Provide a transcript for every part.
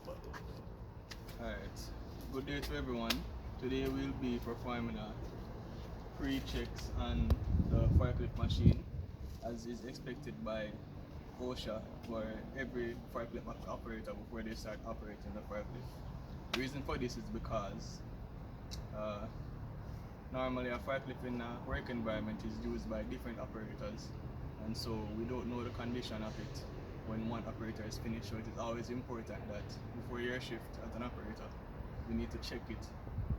Alright, good day to everyone. Today we'll be performing a pre-checks on the forklift machine as is expected by OSHA for every forklift operator before they start operating the forklift. The reason for this is because uh, normally a forklift in a work environment is used by different operators, and so we don't know the condition of it when one operator is finished. So it is always important that before your shift as an operator, you need to check it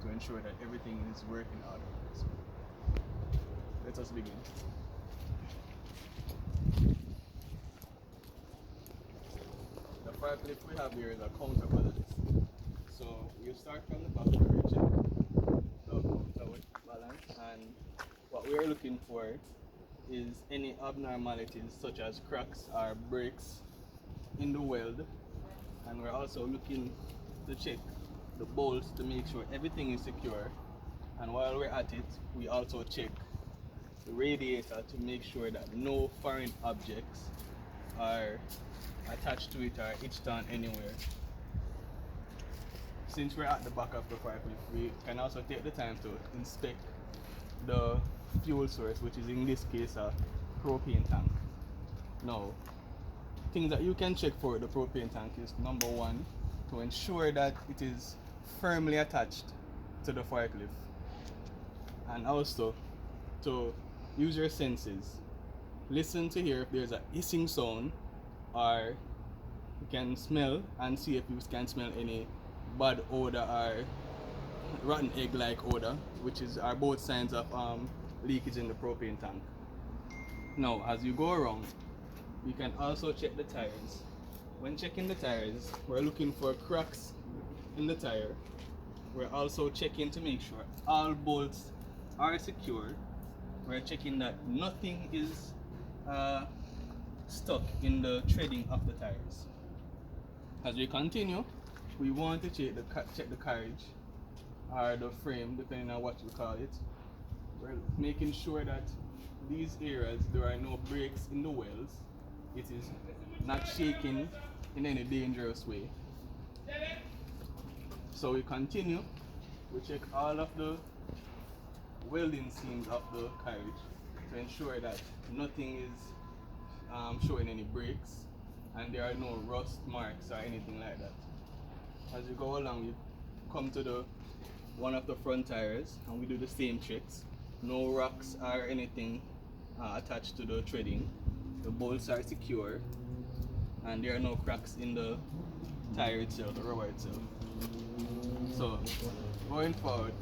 to ensure that everything is working order. So let us begin. The forklift we have here is a counterbalance. So you start from the back where we check the counterbalance, and what we are looking for is any abnormalities such as cracks or breaks in the weld, and we're also looking to check the bolts to make sure everything is secure. And while we're at it, we also check the radiator to make sure that no foreign objects are attached to it or hitched on anywhere. Since we're at the back of the forklift, we can also take the time to inspect the fuel source, which is in this case a propane tank. Now, things that you can check for the propane tank is number one, to ensure that it is firmly attached to the forklift, and also to use your senses. Listen to hear if there's a hissing sound, or you can smell and see if you can smell any bad odor or rotten egg like odor, which are both signs of leakage in the propane tank. Now, as you go around, you can also check the tires. When checking the tires, we're looking for cracks in the tire. We're also checking to make sure all bolts are secure. We're checking that nothing is stuck in the threading of the tires. As we continue, we want to check the carriage or the frame, depending on what you call it. We're making sure that these areas there are no breaks in the welds. It is not shaking in any dangerous way. So we continue. We check all of the welding seams of the carriage to ensure that nothing is showing any breaks and there are no rust marks or anything like that. As you go along, you come to one of the front tires and we do the same checks. No rocks or anything attached to the threading. The bolts are secure and there are no cracks in the tire itself, the rubber itself. So going forward,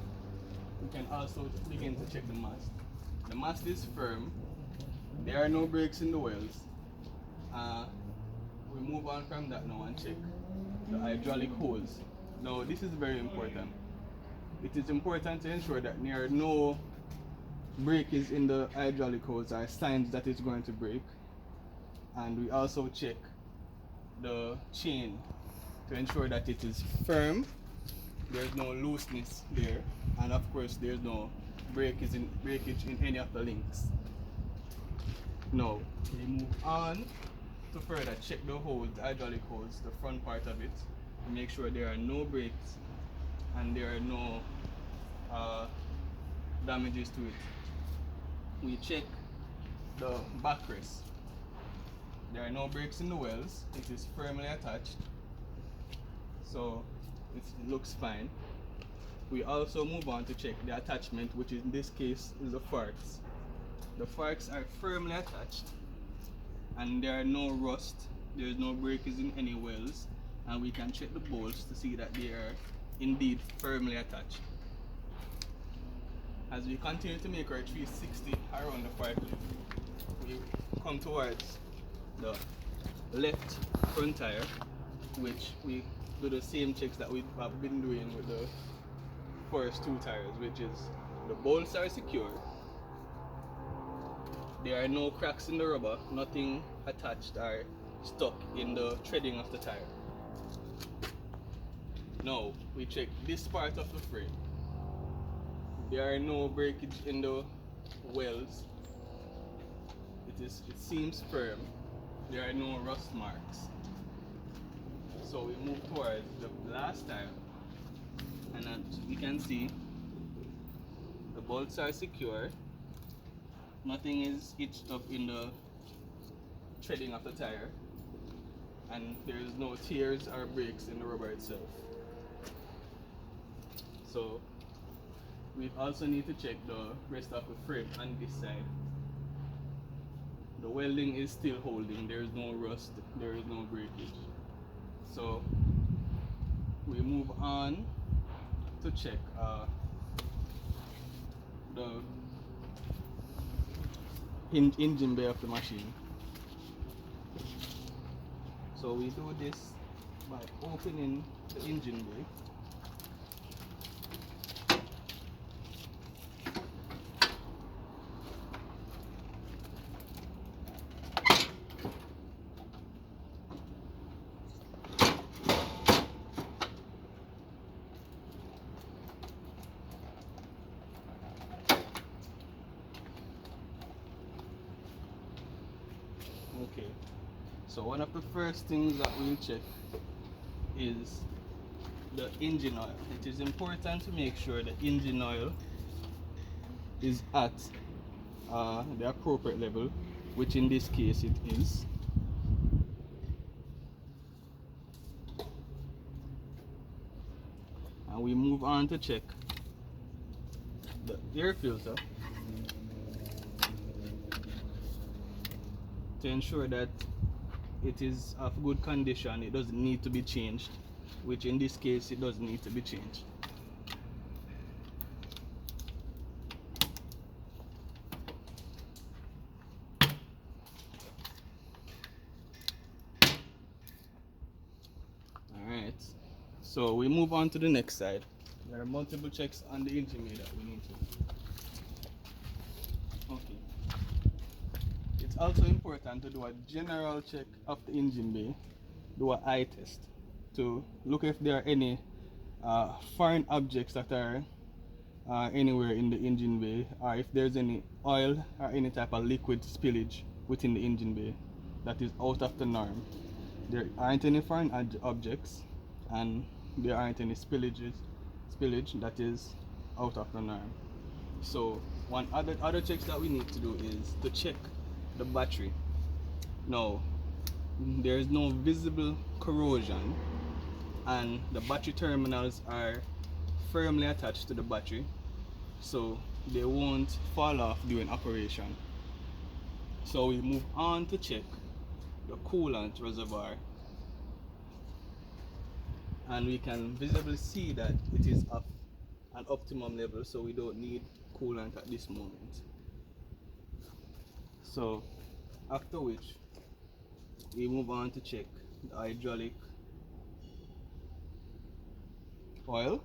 we can also begin to check the mast. The mast is firm. There are no breaks in the welds. We move on from that now and check the hydraulic hose. Now this is very important. It is important to ensure that there are no breakage in the hydraulic hose or signs that it's going to break. And we also check the chain to ensure that it is firm, there's no looseness there, and of course there's no breakage in any of the links. Now we move on to further check the hose, the hydraulic hose, the front part of it, to make sure there are no breaks and there are no damages to it. We check the backrest. There are no breaks in the welds. It is firmly attached, so it looks fine. We also move on to check the attachment, which in this case is the forks. The forks are firmly attached and there are no rust, there is no breakage in any welds, and we can check the bolts to see that they are indeed firmly attached. As we continue to make our 360 around the forklift, we come towards the left front tire, which we do the same checks that we have been doing with the first two tires, which is the bolts are secure, there are no cracks in the rubber, nothing attached or stuck in the threading of the tire. Now we check this part of the frame. There are no breakage in the welds. It seems firm. There are no rust marks. So we move towards the last tire, and as we can see, the bolts are secure. Nothing is hitched up in the threading of the tire, and there is no tears or breaks in the rubber itself. So we also need to check the rest of the frame on this side. The welding is still holding, there is no rust, there is no breakage. So we move on to check the engine bay of the machine. So we do this by opening the engine bay. Okay, so one of the first things that we'll check is the engine oil. It is important to make sure the engine oil is at the appropriate level, which in this case it is. And we move on to check the air filter to ensure that it is of good condition. It doesn't need to be changed, which in this case it doesn't need to be changed. Alright, so we move on to the next side. There are multiple checks on the engine bay that we need to do. Okay. It's also important to do a general check of the engine bay, do an eye test to look if there are any foreign objects that are anywhere in the engine bay, or if there's any oil or any type of liquid spillage within the engine bay that is out of the norm. There aren't any foreign objects, and there aren't any spillage that is out of the norm. So one other checks that we need to do is to check the battery. Now, there is no visible corrosion, and the battery terminals are firmly attached to the battery, so they won't fall off during operation. So we move on to check the coolant reservoir, and we can visibly see that it is of an optimum level, so we don't need coolant at this moment. So after which we move on to check the hydraulic oil,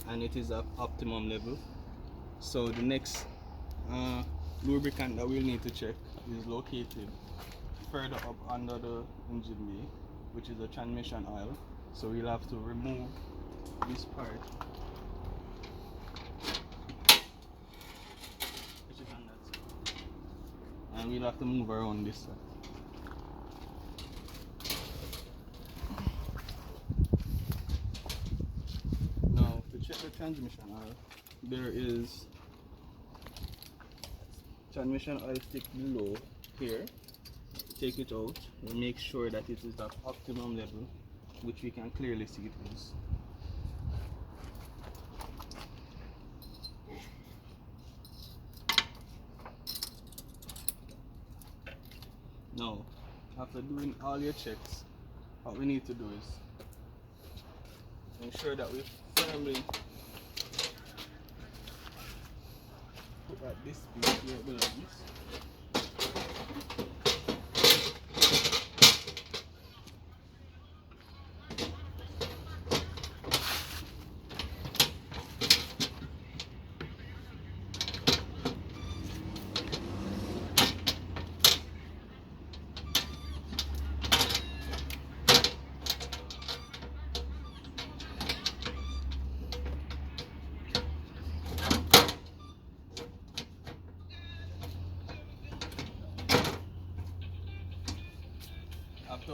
and it is at optimum level. So the next lubricant that we'll need to check is located further up under the engine bay, which is the transmission oil. So we'll have to remove this part, which is on that side, and we'll have to move around this side. Now to check the transmission oil, there is transmission oil stick below here. Take it out and make sure that it is at optimum level, which we can clearly see it is. Now, after doing all your checks, what we need to do is ensure that we firmly put at this piece where it belongs.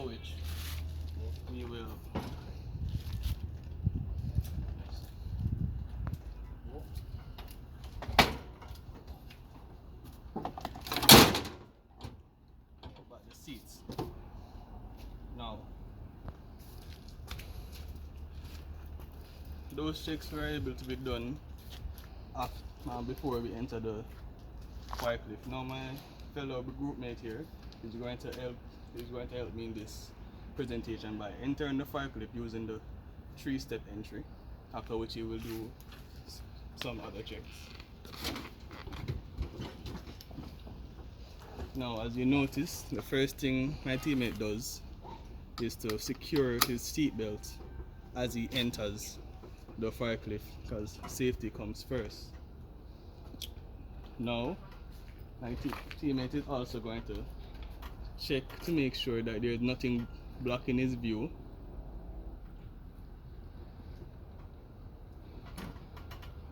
after which we will put back the seats. Now, those checks were able to be done before we enter the forklift. Now my fellow groupmate here is going to help me in this presentation by entering the forklift using the 3-step entry, after which he will do some other checks. Now, as you notice, the first thing my teammate does is to secure his seat belt as he enters the forklift, because safety comes first. Now, my teammate is also going to check to make sure that there is nothing blocking his view.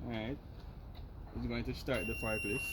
Alright, he's going to start the forklift.